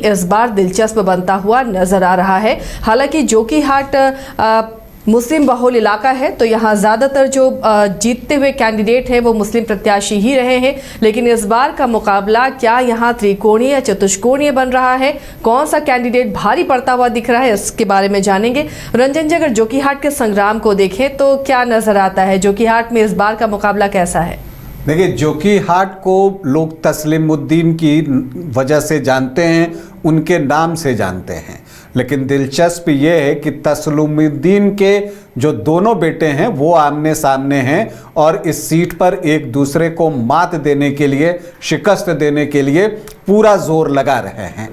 इस बार दिलचस्प बनता हुआ नजर आ रहा है। हालांकि जोकीहाट मुस्लिम बहुल इलाका है, तो यहाँ ज़्यादातर जो जीतते हुए कैंडिडेट हैं वो मुस्लिम प्रत्याशी ही रहे हैं। लेकिन इस बार का मुकाबला क्या यहाँ त्रिकोणीय या चतुष्कोणीय बन रहा है? कौन सा कैंडिडेट भारी पड़ता हुआ दिख रहा है, इसके बारे में जानेंगे। रंजन जी, अगर जोकीहाट के संग्राम को देखें तो क्या नजर आता है? जोकीहाट में इस बार का मुकाबला कैसा है? देखिए, जोकीहाट को लोग तस्लीमुद्दीन की वजह से जानते हैं, उनके नाम से जानते हैं। लेकिन दिलचस्प ये है कि तस्लीमुद्दीन के जो दोनों बेटे हैं वो आमने सामने हैं और इस सीट पर एक दूसरे को मात देने के लिए, शिकस्त देने के लिए पूरा जोर लगा रहे हैं।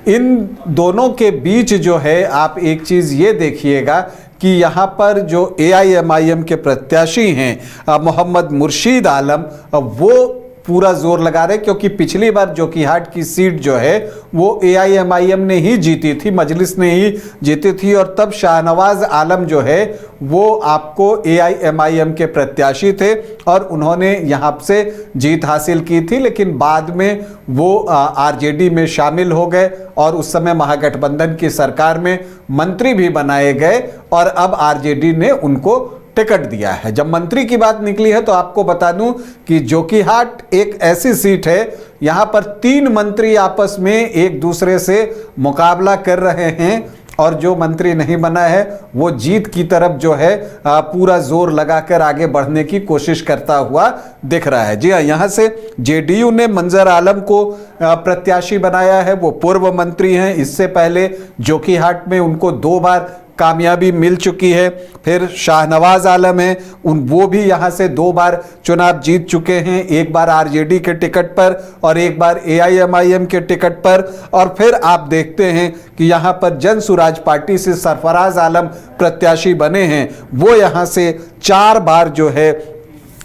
इन दोनों के बीच जो है, आप एक चीज़ ये देखिएगा कि यहाँ पर जो AIMIM के प्रत्याशी हैं मोहम्मद मुर्शीद आलम, वो पूरा जोर लगा रहे, क्योंकि पिछली बार जोकीहाट की सीट जो है वो AIMIM ने ही जीती थी, मजलिस ने ही जीती थी। और तब शाहनवाज आलम जो है वो आपको AIMIM के प्रत्याशी थे और उन्होंने यहाँ से जीत हासिल की थी। लेकिन बाद में वो RJD में शामिल हो गए और उस समय महागठबंधन की सरकार में मंत्री भी बनाए गए और अब RJD ने उनको टिकट दिया है। जब मंत्री की बात निकली है तो आपको बता दूं कि जोकीहाट एक ऐसी सीट है, यहां पर 3 मंत्री आपस में एक दूसरे से मुकाबला कर रहे हैं और जो मंत्री नहीं बना है वो जीत की तरफ जो है पूरा जोर लगाकर आगे बढ़ने की कोशिश करता हुआ दिख रहा है। जी हाँ, यहाँ से JDU ने मंजर आलम को प्रत्याशी बनाया है। वो पूर्व मंत्री हैं, इससे पहले जोकीहाट में उनको 2 बार कामयाबी मिल चुकी है। फिर शाहनवाज आलम हैं, वो भी यहाँ से 2 बार चुनाव जीत चुके हैं, एक बार RJD के टिकट पर और एक बार AIMIM के टिकट पर। और फिर आप देखते हैं कि यहाँ पर जन सुराज पार्टी से सरफराज आलम प्रत्याशी बने हैं, वो यहाँ से 4 बार जो है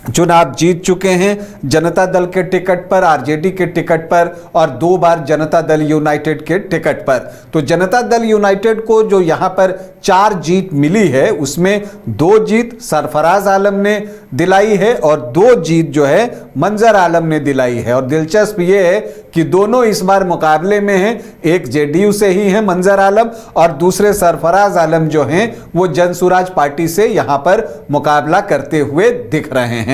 चुनाव जीत चुके हैं, जनता दल के टिकट पर, RJD के टिकट पर और 2 बार जनता दल यूनाइटेड के टिकट पर। तो जनता दल यूनाइटेड को जो यहाँ पर 4 जीत मिली है उसमें 2 जीत सरफराज आलम ने दिलाई है और 2 जीत जो है मंजर आलम ने दिलाई है। और दिलचस्प ये है कि दोनों इस बार मुकाबले में हैं, एक JDU से ही है मंजर आलम और दूसरे सरफराज आलम जो हैं वो जनसुराज पार्टी से यहाँ पर मुकाबला करते हुए दिख रहे हैं।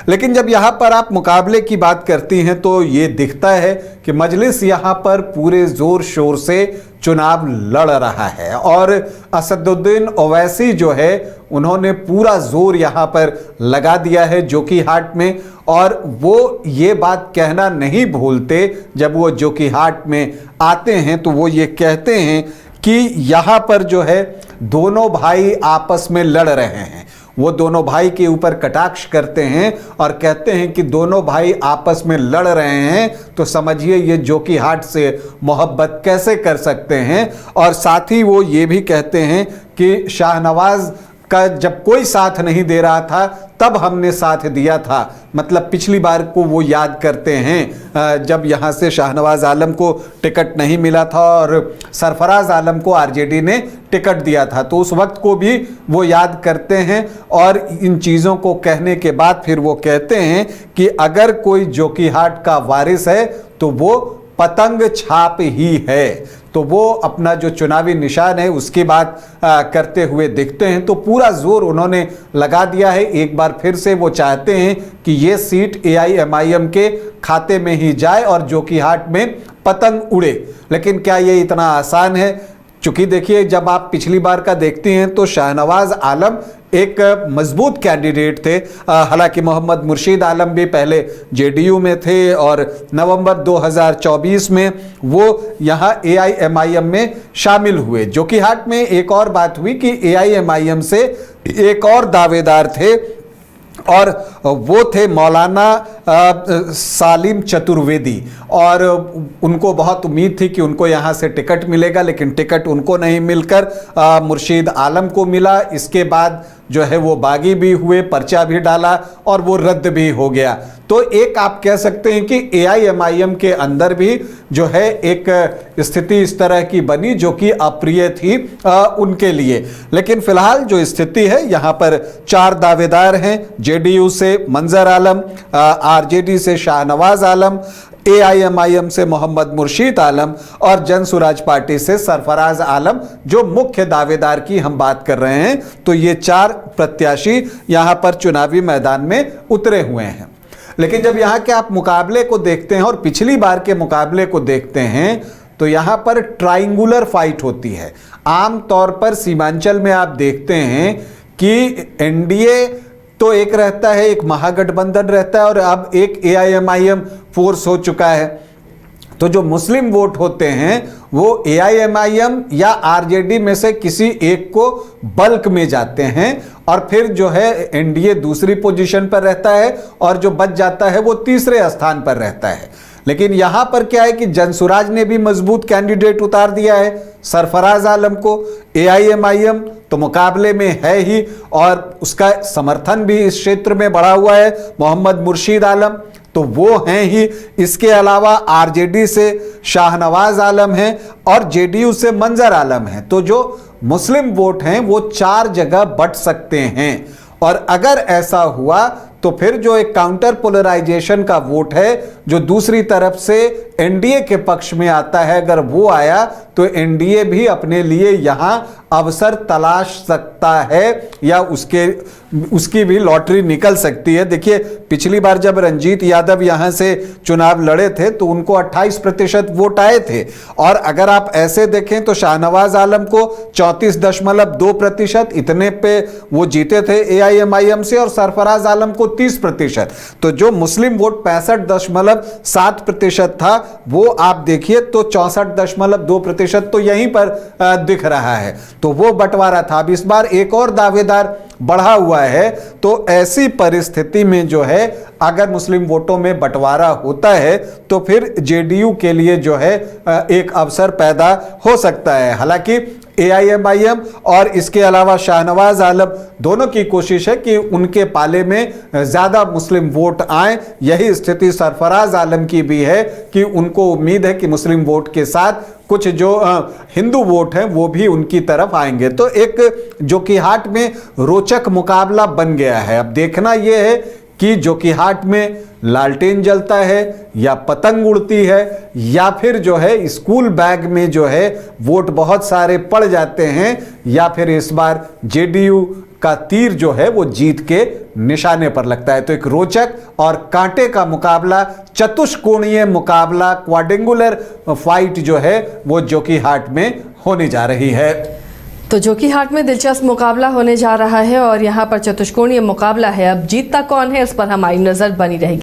लेकिन जब यहाँ पर आप मुकाबले की बात करती हैं तो ये दिखता है कि मजलिस यहाँ पर पूरे जोर शोर से चुनाव लड़ रहा है और असदुद्दीन ओवैसी जो है उन्होंने पूरा जोर यहाँ पर लगा दिया है जोकीहाट में। और वो ये बात कहना नहीं भूलते, जब वो जोकीहाट में आते हैं तो वो ये कहते हैं कि यहाँ पर जो है दोनों भाई आपस में लड़ रहे हैं। वो दोनों भाई के ऊपर कटाक्ष करते हैं और कहते हैं कि दोनों भाई आपस में लड़ रहे हैं, तो समझिए ये जोकीहाट से मोहब्बत कैसे कर सकते हैं। और साथ ही वो ये भी कहते हैं कि शाहनवाज का जब कोई साथ नहीं दे रहा था तब हमने साथ दिया था। मतलब पिछली बार को वो याद करते हैं जब यहाँ से शाहनवाज आलम को टिकट नहीं मिला था और सरफराज आलम को RJD ने टिकट दिया था, तो उस वक्त को भी वो याद करते हैं। और इन चीज़ों को कहने के बाद फिर वो कहते हैं कि अगर कोई जोकीहाट का वारिस है तो वो पतंग छाप ही है। तो वो अपना जो चुनावी निशान है उसकी बात करते हुए दिखते हैं। तो पूरा जोर उन्होंने लगा दिया है। एक बार फिर से वो चाहते हैं कि ये सीट AIMIM के खाते में ही जाए और जोकीहाट में पतंग उड़े। लेकिन क्या ये इतना आसान है? चूंकि देखिए, जब आप पिछली बार का देखते हैं तो शाहनवाज आलम एक मजबूत कैंडिडेट थे। हालांकि मोहम्मद मुर्शीद आलम भी पहले JDU में थे और नवंबर 2024 में वो यहाँ AIMIM में शामिल हुए। जोकीहाट में एक और बात हुई कि AIMIM से एक और दावेदार थे और वो थे मौलाना सालिम चतुर्वेदी। और उनको बहुत उम्मीद थी कि उनको यहाँ से टिकट मिलेगा, लेकिन टिकट उनको नहीं मिलकर मुर्शीद आलम को मिला। इसके बाद जो है वो बागी भी हुए, पर्चा भी डाला और वो रद्द भी हो गया। तो एक आप कह सकते हैं कि AIMIM के अंदर भी जो है एक स्थिति इस तरह की बनी जो कि अप्रिय थी उनके लिए। लेकिन फिलहाल जो स्थिति है, यहाँ पर 4 दावेदार हैं। JDU से मंजर आलम, RJD से शाहनवाज आलम, AIMIM से मोहम्मद मुर्शीद आलम और जन सुराज पार्टी से सरफराज आलम, जो मुख्य दावेदार की हम बात कर रहे हैं। तो ये 4 प्रत्याशी यहां पर चुनावी मैदान में उतरे हुए हैं। लेकिन जब यहाँ के आप मुकाबले को देखते हैं और पिछली बार के मुकाबले को देखते हैं तो यहाँ पर ट्राइंगुलर फाइट होती है। आम तौर पर सीमांचल में आप देखते हैं कि NDA तो एक रहता है, एक महागठबंधन रहता है और अब एक AIMIM फोर्स हो चुका है। तो जो मुस्लिम वोट होते हैं वो AIMIM या RJD में से किसी एक को बल्क में जाते हैं और फिर जो है NDA दूसरी पोजीशन पर रहता है और जो बच जाता है वो तीसरे स्थान पर रहता है। लेकिन यहां पर क्या है कि जनसुराज ने भी मजबूत कैंडिडेट उतार दिया है सरफराज आलम को। AIMIM तो मुकाबले में है ही और उसका समर्थन भी इस क्षेत्र में बढ़ा हुआ है, मोहम्मद मुर्शीद आलम तो वो हैं ही। इसके अलावा RJD से शाहनवाज आलम हैं और JDU से मंजर आलम हैं। तो जो मुस्लिम वोट हैं वो 4 जगह बट सकते हैं और अगर ऐसा हुआ तो फिर जो एक काउंटर पोलराइजेशन का वोट है जो दूसरी तरफ से NDA के पक्ष में आता है, अगर वो आया तो NDA भी अपने लिए यहां अवसर तलाश सकता है या उसकी भी लॉटरी निकल सकती है। देखिए पिछली बार जब रंजीत यादव यहां से चुनाव लड़े थे तो उनको 28% वोट आए थे और अगर आप ऐसे देखें तो शाहनवाज आलम को 34.2% इतने पे वो जीते थे AIMIM से और सरफराज आलम को 30%। तो जो मुस्लिम वोट 65.7% था वो आप देखिए तो 64.2% तो यहीं पर दिख रहा है। तो वो बंटवारा था। अब इस बार एक और दावेदार बढ़ा हुआ है। तो ऐसी परिस्थिति में जो है अगर मुस्लिम वोटों में बंटवारा होता है तो फिर JDU के लिए जो है एक अवसर पैदा हो सकता है। हालांकि AIMIM और इसके अलावा शाहनवाज आलम दोनों की कोशिश है कि उनके पाले में ज्यादा मुस्लिम वोट आए। यही स्थिति सरफराज आलम की भी है कि उनको उम्मीद है कि मुस्लिम वोट के साथ कुछ जो हिंदू वोट हैं वो भी उनकी तरफ आएंगे। तो एक जोकीहाट में रोचक मुकाबला बन गया है। अब देखना यह है कि जोकीहाट में लालटेन जलता है या पतंग उड़ती है या फिर जो है स्कूल बैग में जो है वोट बहुत सारे पड़ जाते हैं या फिर इस बार JDU का तीर जो है वो जीत के निशाने पर लगता है। तो एक रोचक और कांटे का मुकाबला, चतुष्कोणीय मुकाबला, क्वाड्रेंगुलर फाइट जो है वो जोकीहाट में होने जा रही है। तो जोकीहाट में दिलचस्प मुकाबला होने जा रहा है और यहाँ पर चतुष्कोणीय मुकाबला है। अब जीतता कौन है इस पर हमारी नजर बनी रहेगी।